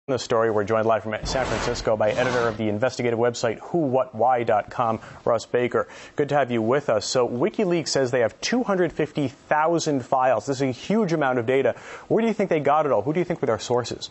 The story, we're joined live from San Francisco by editor of the investigative website whowhatwhy.com, Russ Baker. Good to have you with us. So Wikileaks says they have 250,000 files. This is a huge amount of data. Where do you think they got it all? Who do you think were their sources?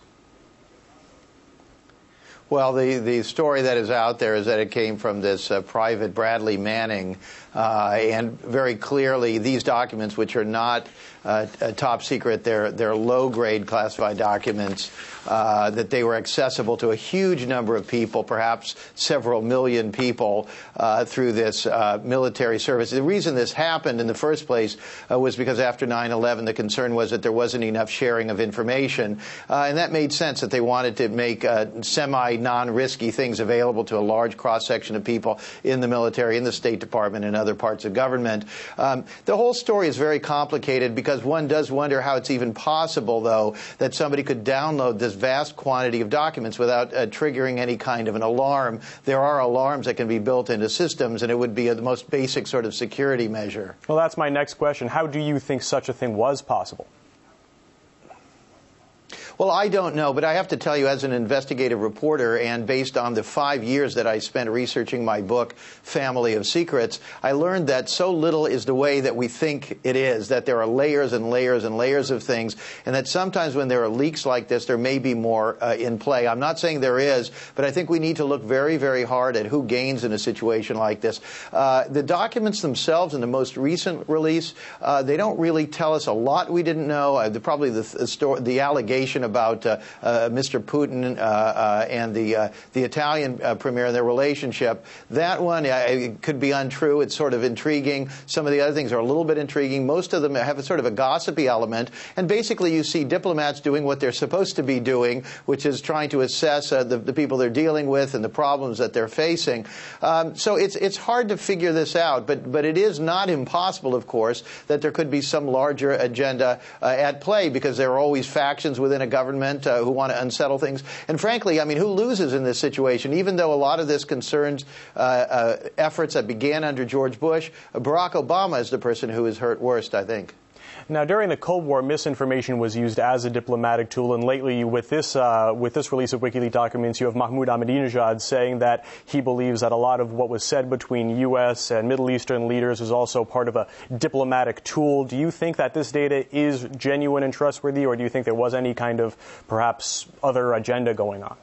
Well, the story that is out there is that it came from this private Bradley Manning, and very clearly these documents, which are not top secret, they're low-grade classified documents, that they were accessible to a huge number of people, perhaps several million people, through this military service. The reason this happened in the first place was because after 9/11, the concern was that there wasn't enough sharing of information, and that made sense that they wanted to make non-risky things available to a large cross-section of people in the military, in the State Department, and other parts of government. The whole story is very complicated because one does wonder how it's even possible, though, that somebody could download this vast quantity of documents without triggering any kind of an alarm. There are alarms that can be built into systems, and it would be the most basic sort of security measure. Well, that's my next question. How do you think such a thing was possible? Well, I don't know, but I have to tell you, as an investigative reporter, and based on the 5 years that I spent researching my book, Family of Secrets, I learned that so little is the way that we think it is, that there are layers and layers and layers of things, and that sometimes when there are leaks like this, there may be more in play. I'm not saying there is, but I think we need to look very, very hard at who gains in a situation like this. The documents themselves in the most recent release, they don't really tell us a lot we didn't know. Probably the allegation about Mr. Putin and the Italian premier and their relationship. That one it could be untrue. It's sort of intriguing. Some of the other things are a little bit intriguing. Most of them have a sort of a gossipy element. And basically you see diplomats doing what they're supposed to be doing, which is trying to assess the people they're dealing with and the problems that they're facing. So it's hard to figure this out. But it is not impossible, of course, that there could be some larger agenda at play, because there are always factions within a government who want to unsettle things. And frankly, I mean, who loses in this situation? Even though a lot of this concerns efforts that began under George Bush, Barack Obama is the person who is hurt worst, I think. Now, during the Cold War, misinformation was used as a diplomatic tool, and lately, with this release of WikiLeaks documents, you have Mahmoud Ahmadinejad saying that he believes that a lot of what was said between U.S. and Middle Eastern leaders is also part of a diplomatic tool. Do you think that this data is genuine and trustworthy, or do you think there was any kind of perhaps other agenda going on?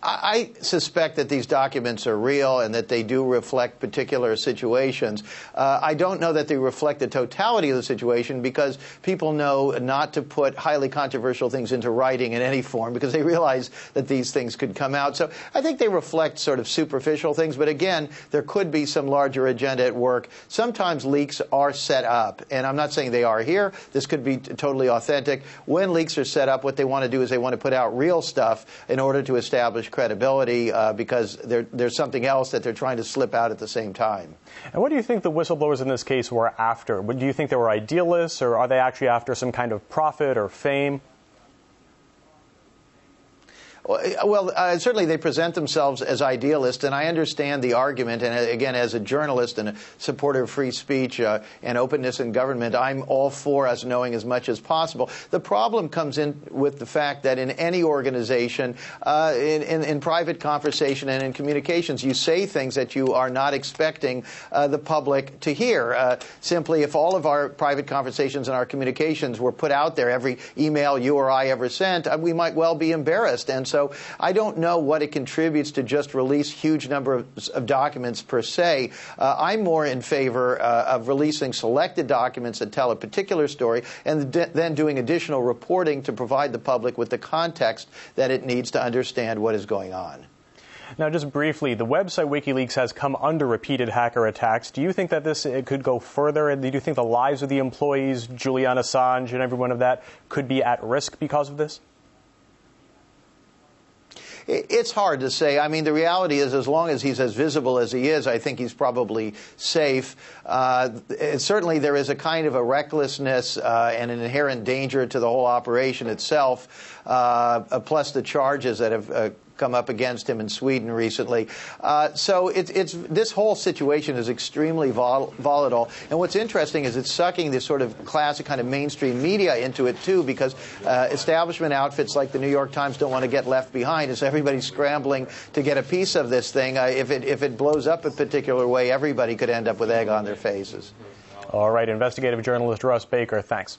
I suspect that these documents are real and that they do reflect particular situations. I don't know that they reflect the totality of the situation, because people know not to put highly controversial things into writing in any form, because they realize that these things could come out. So I think they reflect sort of superficial things. But again, there could be some larger agenda at work. Sometimes leaks are set up, and I'm not saying they are here. This could be totally authentic. When leaks are set up, what they want to do is they want to put out real stuff in order to establish credibility, because there's something else that they're trying to slip out at the same time. And what do you think the whistleblowers in this case were after? Do you think they were idealists, or are they actually after some kind of profit or fame? Well, certainly they present themselves as idealists, and I understand the argument. And again, as a journalist and a supporter of free speech and openness in government, I'm all for us knowing as much as possible. The problem comes in with the fact that in any organization, in private conversation and in communications, you say things that you are not expecting the public to hear. Simply, if all of our private conversations and our communications were put out there, every email you or I ever sent, we might well be embarrassed. And so I don't know what it contributes to just release huge number of documents per se. I'm more in favor of releasing selected documents that tell a particular story, and then doing additional reporting to provide the public with the context that it needs to understand what is going on. Now, just briefly, the website WikiLeaks has come under repeated hacker attacks. Do you think that this could go further? And do you think the lives of the employees, Julian Assange and every one of that, could be at risk because of this? It's hard to say. I mean, the reality is, as long as he's as visible as he is, I think he's probably safe. Certainly, there is a kind of a recklessness and an inherent danger to the whole operation itself, plus the charges that have come up against him in Sweden recently. So this whole situation is extremely volatile. And what's interesting is it's sucking this sort of classic kind of mainstream media into it, too, because establishment outfits like the New York Times don't want to get left behind. It's everybody's scrambling to get a piece of this thing. If it blows up a particular way, everybody could end up with egg on their faces. All right, investigative journalist Russ Baker, thanks.